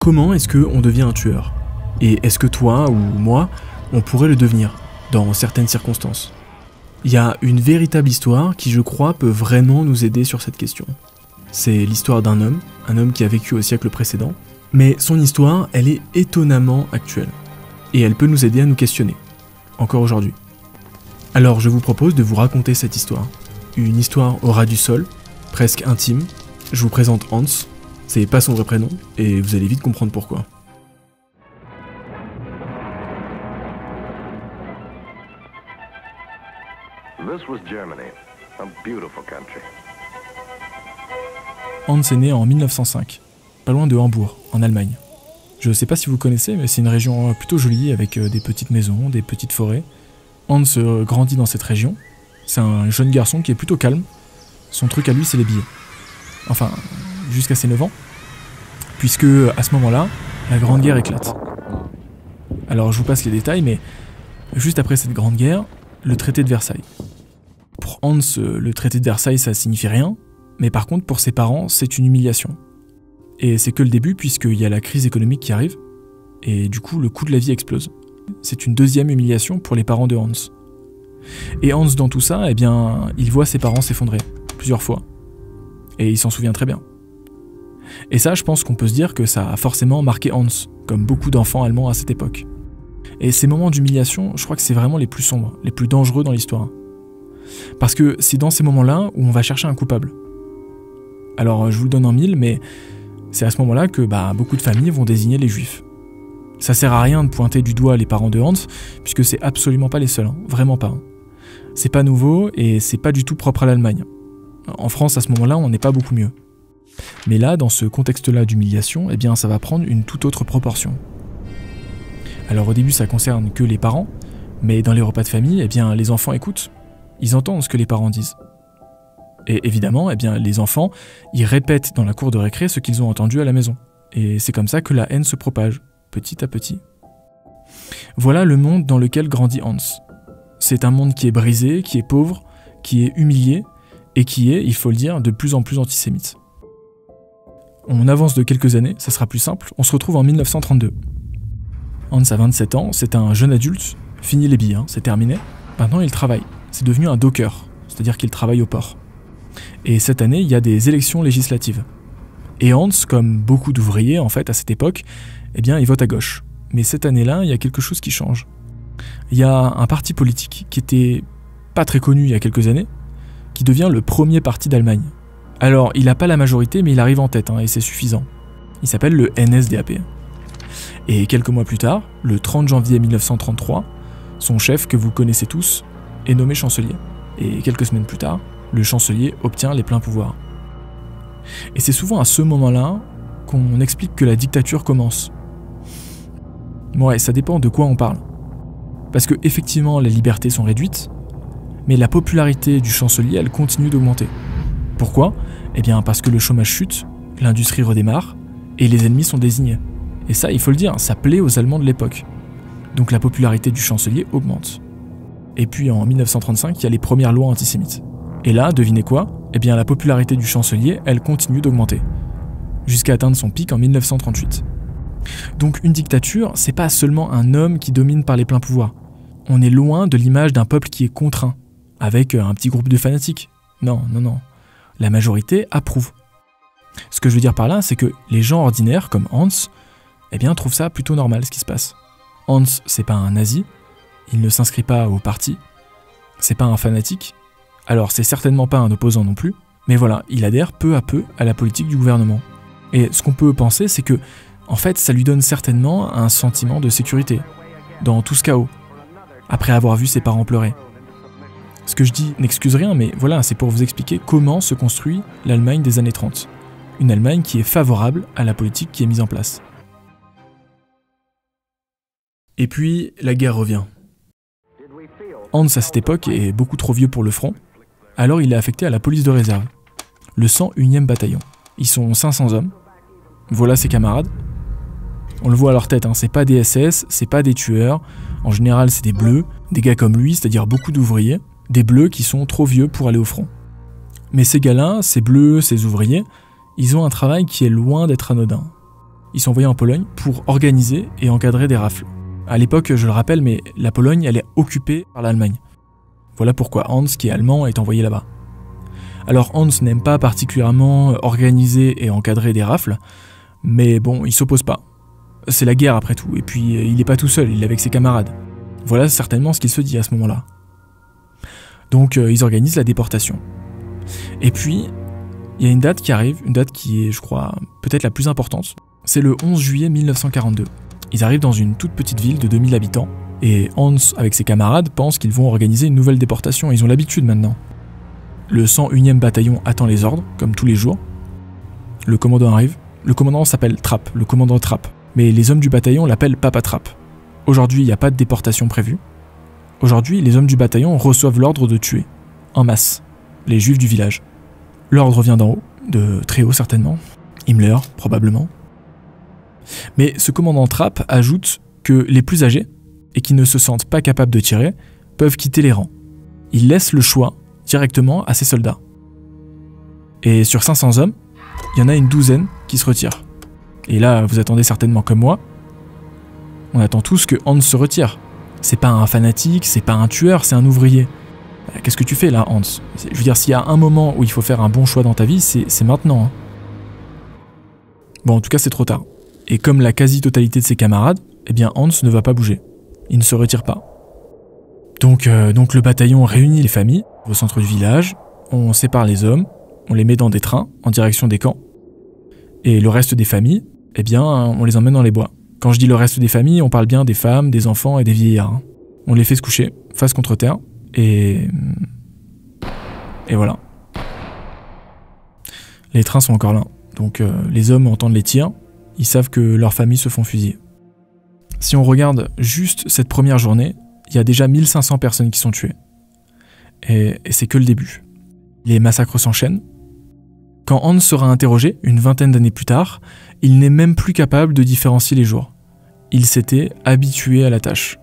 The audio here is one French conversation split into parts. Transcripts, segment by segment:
Comment est-ce qu'on devient un tueur? Et est-ce que toi ou moi, on pourrait le devenir, dans certaines circonstances? Il y a une véritable histoire qui, je crois, peut vraiment nous aider sur cette question. C'est l'histoire d'un homme qui a vécu au siècle précédent, mais son histoire, elle est étonnamment actuelle. Et elle peut nous aider à nous questionner, encore aujourd'hui. Alors je vous propose de vous raconter cette histoire. Une histoire au ras du sol, presque intime. Je vous présente Hans, c'est pas son vrai prénom, et vous allez vite comprendre pourquoi. This was Germany, a beautiful country. Hans est né en 1905, pas loin de Hambourg, en Allemagne. Je sais pas si vous connaissez, mais c'est une région plutôt jolie, avec des petites maisons, des petites forêts. Hans grandit dans cette région. C'est un jeune garçon qui est plutôt calme. Son truc à lui, c'est les billets. Enfin, jusqu'à ses 9 ans. Puisque, à ce moment-là, la Grande Guerre éclate. Alors, je vous passe les détails, mais juste après cette Grande Guerre, le traité de Versailles. Pour Hans, le traité de Versailles, ça signifie rien. Mais par contre, pour ses parents, c'est une humiliation. Et c'est que le début, puisqu'il y a la crise économique qui arrive. Et du coup, le coût de la vie explose. C'est une deuxième humiliation pour les parents de Hans. Et Hans, dans tout ça, eh bien, il voit ses parents s'effondrer, plusieurs fois. Et il s'en souvient très bien. Et ça, je pense qu'on peut se dire que ça a forcément marqué Hans, comme beaucoup d'enfants allemands à cette époque. Et ces moments d'humiliation, je crois que c'est vraiment les plus sombres, les plus dangereux dans l'histoire. Parce que c'est dans ces moments-là où on va chercher un coupable. Alors, je vous le donne en mille, mais c'est à ce moment-là que beaucoup de familles vont désigner les juifs. Ça sert à rien de pointer du doigt les parents de Hans, puisque c'est absolument pas les seuls, vraiment pas. C'est pas nouveau et c'est pas du tout propre à l'Allemagne. En France, à ce moment-là, on n'est pas beaucoup mieux. Mais là, dans ce contexte-là d'humiliation, eh bien, ça va prendre une toute autre proportion. Alors au début, ça concerne que les parents, mais dans les repas de famille, eh bien, les enfants écoutent. Ils entendent ce que les parents disent. Et évidemment, eh bien, les enfants, ils répètent dans la cour de récré ce qu'ils ont entendu à la maison. Et c'est comme ça que la haine se propage, petit à petit. Voilà le monde dans lequel grandit Hans. C'est un monde qui est brisé, qui est pauvre, qui est humilié, et qui est, il faut le dire, de plus en plus antisémite. On avance de quelques années, ça sera plus simple, on se retrouve en 1932. Hans a 27 ans, c'est un jeune adulte, fini les billes, c'est terminé. Maintenant il travaille, c'est devenu un docker, c'est-à-dire qu'il travaille au port. Et cette année, il y a des élections législatives. Et Hans, comme beaucoup d'ouvriers en fait à cette époque, eh bien il vote à gauche. Mais cette année-là, il y a quelque chose qui change. Il y a un parti politique qui était pas très connu il y a quelques années, qui devient le premier parti d'Allemagne. Alors, il n'a pas la majorité, mais il arrive en tête, et c'est suffisant. Il s'appelle le NSDAP. Et quelques mois plus tard, le 30 janvier 1933, son chef, que vous connaissez tous, est nommé chancelier. Et quelques semaines plus tard, le chancelier obtient les pleins pouvoirs. Et c'est souvent à ce moment-là qu'on explique que la dictature commence. Ouais, ça dépend de quoi on parle. Parce que effectivement, les libertés sont réduites, mais la popularité du chancelier, elle continue d'augmenter. Pourquoi ? Eh bien parce que le chômage chute, l'industrie redémarre, et les ennemis sont désignés. Et ça, il faut le dire, ça plaît aux Allemands de l'époque. Donc la popularité du chancelier augmente. Et puis en 1935, il y a les premières lois antisémites. Et là, devinez quoi ? Eh bien la popularité du chancelier, elle continue d'augmenter. Jusqu'à atteindre son pic en 1938. Donc une dictature, c'est pas seulement un homme qui domine par les pleins pouvoirs. On est loin de l'image d'un peuple qui est contraint, avec un petit groupe de fanatiques. Non. La majorité approuve. Ce que je veux dire par là, c'est que les gens ordinaires, comme Hans, eh bien, trouvent ça plutôt normal, ce qui se passe. Hans, c'est pas un nazi, il ne s'inscrit pas au parti, c'est pas un fanatique, alors c'est certainement pas un opposant non plus, mais voilà, il adhère peu à peu à la politique du gouvernement. Et ce qu'on peut penser, c'est que, en fait, ça lui donne certainement un sentiment de sécurité, dans tout ce chaos, après avoir vu ses parents pleurer. Ce que je dis n'excuse rien, mais voilà, c'est pour vous expliquer comment se construit l'Allemagne des années 30. Une Allemagne qui est favorable à la politique qui est mise en place. Et puis, la guerre revient. Hans, à cette époque, est beaucoup trop vieux pour le front, alors il est affecté à la police de réserve, le 101e bataillon. Ils sont 500 hommes. Voilà ses camarades. On le voit à leur tête, c'est pas des SS, c'est pas des tueurs. En général, c'est des bleus, des gars comme lui, c'est-à-dire beaucoup d'ouvriers. Des bleus qui sont trop vieux pour aller au front. Mais ces gars-là, ces bleus, ces ouvriers, ils ont un travail qui est loin d'être anodin. ils sont envoyés en Pologne pour organiser et encadrer des rafles. À l'époque, je le rappelle, mais la Pologne, elle est occupée par l'Allemagne. Voilà pourquoi Hans, qui est allemand, est envoyé là-bas. Alors Hans n'aime pas particulièrement organiser et encadrer des rafles, mais bon, il s'oppose pas. C'est la guerre après tout, et puis il n'est pas tout seul, il est avec ses camarades. Voilà certainement ce qu'il se dit à ce moment-là. Donc ils organisent la déportation. Et puis, il y a une date qui arrive, une date qui est, je crois, peut-être la plus importante. C'est le 11 juillet 1942. Ils arrivent dans une toute petite ville de 2000 habitants, et Hans, avec ses camarades, pense qu'ils vont organiser une nouvelle déportation, ils ont l'habitude maintenant. Le 101e bataillon attend les ordres, comme tous les jours. Le commandant arrive. Le commandant s'appelle Trapp, le commandant Trapp. Mais les hommes du bataillon l'appellent Papa Trapp. Aujourd'hui, il n'y a pas de déportation prévue. Aujourd'hui, les hommes du bataillon reçoivent l'ordre de tuer, en masse, les juifs du village. L'ordre vient d'en haut, de très haut certainement, Himmler probablement. Mais ce commandant Trapp ajoute que les plus âgés, et qui ne se sentent pas capables de tirer, peuvent quitter les rangs. Il laisse le choix directement à ses soldats. Et sur 500 hommes, il y en a une douzaine qui se retirent. Et là, vous attendez certainement comme moi, on attend tous que Hans se retire. C'est pas un fanatique, c'est pas un tueur, c'est un ouvrier. Qu'est-ce que tu fais là, Hans? Je veux dire, s'il y a un moment où il faut faire un bon choix dans ta vie, c'est maintenant. Hein. Bon, en tout cas, c'est trop tard. Et comme la quasi-totalité de ses camarades, eh bien Hans ne va pas bouger. Il ne se retire pas. Donc le bataillon réunit les familles au centre du village, on sépare les hommes, on les met dans des trains en direction des camps, et le reste des familles, eh bien, on les emmène dans les bois. Quand je dis le reste des familles, on parle bien des femmes, des enfants et des vieillards. Hein. On les fait se coucher, face contre terre, et voilà. Les trains sont encore là, donc les hommes entendent les tirs, ils savent que leurs familles se font fusiller. Si on regarde juste cette première journée, il y a déjà 1500 personnes qui sont tuées. Et c'est que le début. Les massacres s'enchaînent. Quand Hans sera interrogé, une vingtaine d'années plus tard, il n'est même plus capable de différencier les jours. Il s'était habitué à la tâche.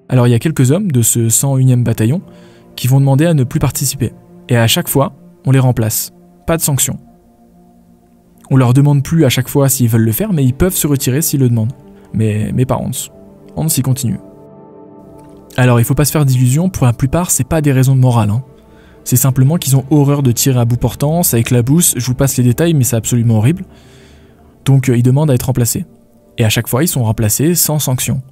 Alors il y a quelques hommes de ce 101e bataillon qui vont demander à ne plus participer. Et à chaque fois, on les remplace. Pas de sanction. On leur demande plus à chaque fois s'ils veulent le faire, mais ils peuvent se retirer s'ils le demandent. Mais pas Hans. Hans y continue. Alors il faut pas se faire d'illusions, pour la plupart c'est pas des raisons morales. Hein. C'est simplement qu'ils ont horreur de tirer à bout portant, ça éclabousse, je vous passe les détails mais c'est absolument horrible. Donc ils demandent à être remplacés. Et à chaque fois ils sont remplacés sans sanction.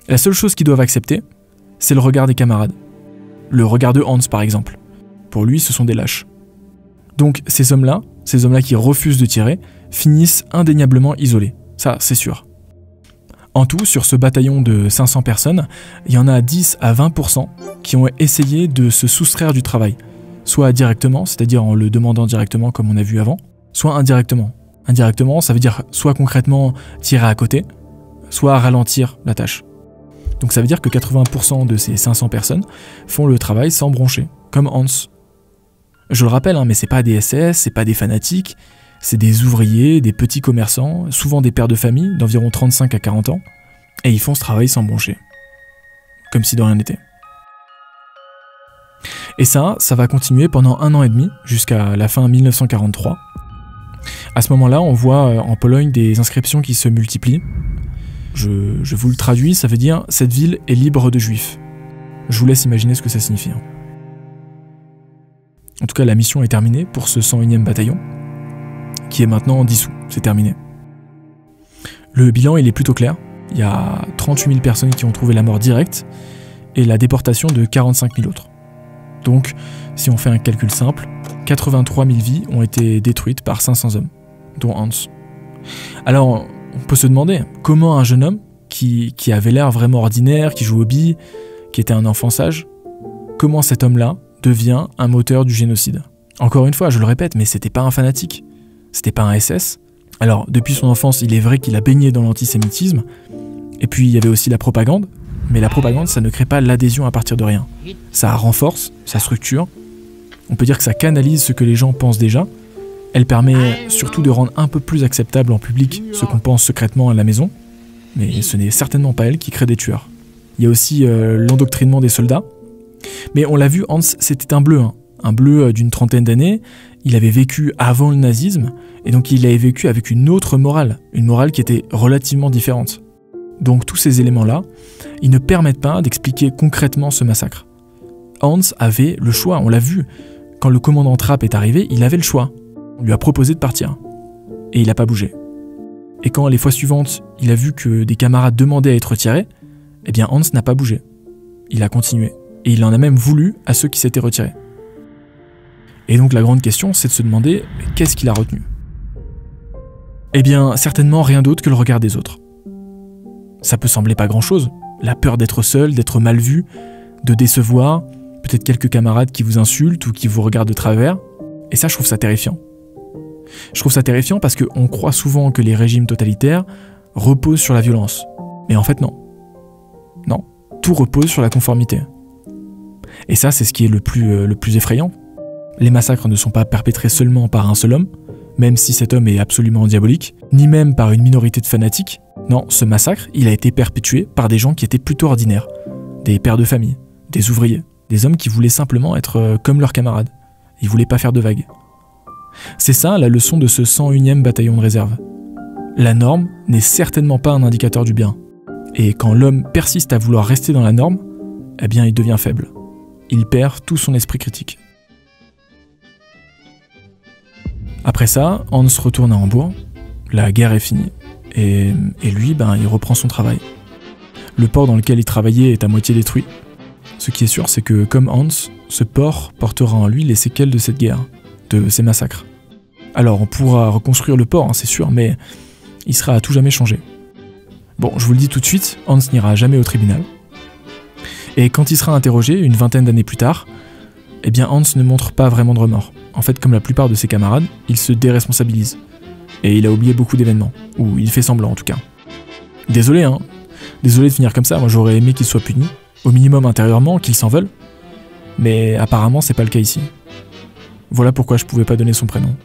La seule chose qu'ils doivent accepter, c'est le regard des camarades. Le regard de Hans par exemple. Pour lui ce sont des lâches. Donc ces hommes-là qui refusent de tirer, finissent indéniablement isolés. Ça c'est sûr. En tout, sur ce bataillon de 500 personnes, il y en a 10 à 20% qui ont essayé de se soustraire du travail, soit directement, c'est-à-dire en le demandant directement comme on a vu avant, soit indirectement. Indirectement, ça veut dire soit concrètement tirer à côté, soit ralentir la tâche. Donc ça veut dire que 80% de ces 500 personnes font le travail sans broncher, comme Hans. Je le rappelle, hein, mais c'est pas des SS, c'est pas des fanatiques, c'est des ouvriers, des petits commerçants, souvent des pères de famille d'environ 35 à 40 ans, et ils font ce travail sans broncher. Comme si de rien n'était. Et ça va continuer pendant 1 an et demi, jusqu'à la fin 1943. À ce moment-là, on voit en Pologne des inscriptions qui se multiplient. Je vous le traduis, ça veut dire « Cette ville est libre de juifs ». Je vous laisse imaginer ce que ça signifie. En tout cas, la mission est terminée pour ce 101e bataillon, qui est maintenant dissous, c'est terminé. Le bilan, il est plutôt clair. Il y a 38 000 personnes qui ont trouvé la mort directe, et la déportation de 45 000 autres. Donc, si on fait un calcul simple, 83 000 vies ont été détruites par 500 hommes, dont Hans. Alors, on peut se demander, comment un jeune homme, qui avait l'air vraiment ordinaire, qui joue aux billes, qui était un enfant sage, comment cet homme-là devient un moteur du génocide? Encore une fois, je le répète, mais c'était pas un fanatique. C'était pas un SS. Alors, depuis son enfance, il est vrai qu'il a baigné dans l'antisémitisme. Et puis, il y avait aussi la propagande. Mais la propagande, ça ne crée pas l'adhésion à partir de rien. Ça renforce, ça structure. On peut dire que ça canalise ce que les gens pensent déjà. Elle permet surtout de rendre un peu plus acceptable en public ce qu'on pense secrètement à la maison. Mais ce n'est certainement pas elle qui crée des tueurs. Il y a aussi l'endoctrinement des soldats. Mais on l'a vu, Hans, c'était un bleu. Hein. Un bleu d'une trentaine d'années, il avait vécu avant le nazisme, et donc il avait vécu avec une autre morale, une morale qui était relativement différente. Donc tous ces éléments-là, ils ne permettent pas d'expliquer concrètement ce massacre. Hans avait le choix, on l'a vu. Quand le commandant Trapp est arrivé, il avait le choix. On lui a proposé de partir. Et il n'a pas bougé. Et quand les fois suivantes, il a vu que des camarades demandaient à être retirés, eh bien Hans n'a pas bougé. Il a continué. Et il en a même voulu à ceux qui s'étaient retirés. Et donc la grande question, c'est de se demander qu'est-ce qu'il a retenu. Eh bien, certainement rien d'autre que le regard des autres. Ça peut sembler pas grand-chose. La peur d'être seul, d'être mal vu, de décevoir, peut-être quelques camarades qui vous insultent ou qui vous regardent de travers. Et ça, je trouve ça terrifiant. Je trouve ça terrifiant parce qu'on croit souvent que les régimes totalitaires reposent sur la violence. Mais en fait, non. Non, tout repose sur la conformité. Et ça, c'est ce qui est le plus effrayant. Les massacres ne sont pas perpétrés seulement par un seul homme, même si cet homme est absolument diabolique, ni même par une minorité de fanatiques. Non, ce massacre, il a été perpétué par des gens qui étaient plutôt ordinaires. Des pères de famille, des ouvriers, des hommes qui voulaient simplement être comme leurs camarades. Ils voulaient pas faire de vagues. C'est ça la leçon de ce 101e bataillon de réserve. La norme n'est certainement pas un indicateur du bien. Et quand l'homme persiste à vouloir rester dans la norme, eh bien il devient faible. Il perd tout son esprit critique. Après ça, Hans retourne à Hambourg, la guerre est finie, et lui, il reprend son travail. Le port dans lequel il travaillait est à moitié détruit. Ce qui est sûr, c'est que, comme Hans, ce port portera en lui les séquelles de cette guerre, de ces massacres. Alors, on pourra reconstruire le port, c'est sûr, mais il sera à tout jamais changé. Bon, je vous le dis tout de suite, Hans n'ira jamais au tribunal. Et quand il sera interrogé, une vingtaine d'années plus tard, eh bien Hans ne montre pas vraiment de remords. En fait, comme la plupart de ses camarades, il se déresponsabilise. Et il a oublié beaucoup d'événements, ou il fait semblant en tout cas. Désolé, Désolé de finir comme ça, moi j'aurais aimé qu'il soit puni, au minimum intérieurement, qu'il s'en veuille. Mais apparemment, c'est pas le cas ici. Voilà pourquoi je pouvais pas donner son prénom.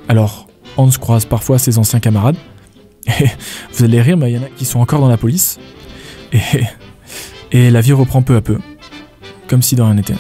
Alors, Hans croise parfois ses anciens camarades, et vous allez rire, mais il y en a qui sont encore dans la police, et la vie reprend peu à peu, comme si de rien n'était.